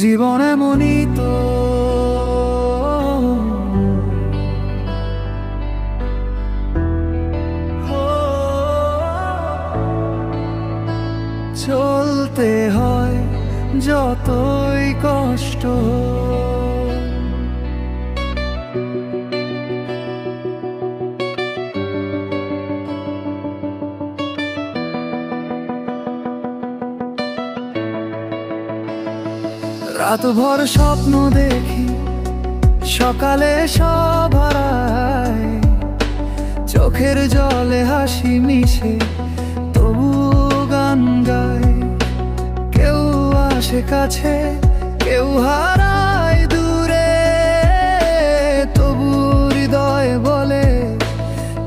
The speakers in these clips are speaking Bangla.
জীবন এমনই তো, চলতে হয় যতই কষ্ট। রাতভর স্বপ্ন দেখি, সকালে সব হারায়, চোখের জলে হাসি মিশে তবু গান গায়। কেউ আসে কাছে, কেউ হারায় দূরে, তবু হৃদয় বলে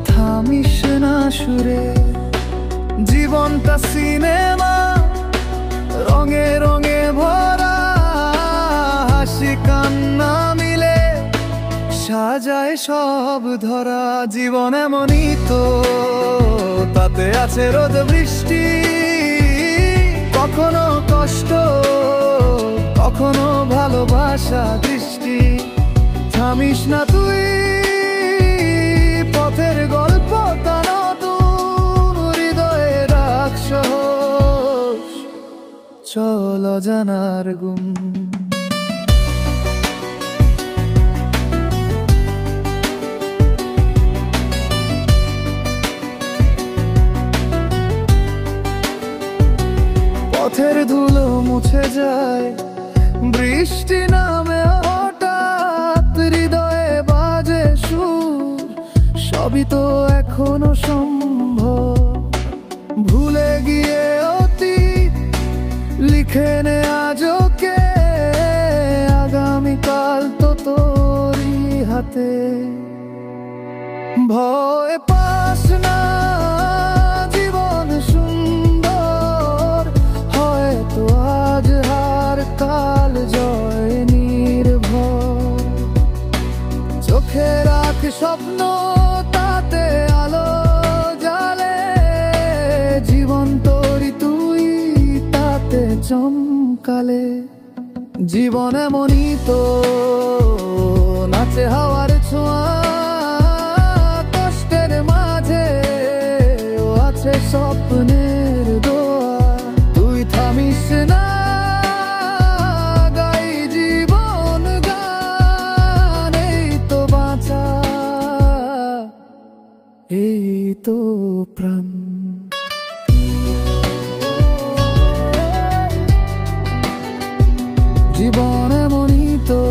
থামিস না সুরে। জীবনটা সিনেমা, রঙে রঙে ভরা, হাসি কান্না মিলে সাজায় সব ধরা। জীবন এমনই তো, তাতে আছে রোদ বৃষ্টি, কখনো কষ্ট, কখনো ভালোবাসা দৃষ্টি। থামিস না তুই, পথের গল্প তা নতুন, হৃদয়ে রাখ সহজ, চল জানার গুম। পথের ধুলো মুছে যায়, বৃষ্টি নামে হঠাৎ, হৃদয়ে বাজে সুর, সবই তো এখনো সম্ভব। ভুলে গিয়ে অতীত, লিখে নে আজকে, আগামীকাল তো তোরই হাতে। ভয় পাস না, জীবন সুন্দর, হয়তো আজ হার কাল জয় নির্ভর। চোখে রাখ স্বপ্ন, তাতে আলো জালে, জীবন তোরই তুই তাতে চমকালে। জীবন এমনই তো, নাচে হাওয়ার ছোঁয়া, কষ্টের মাঝে ও আছে স্বপ্নের দোয়া। তুই থামিস না, গাই জীবন গান, এই তো বাঁচা, এই তো প্রাণ। জীবন এমনই তো,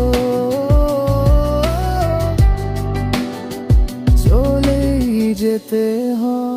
চলেই যেতে হয়।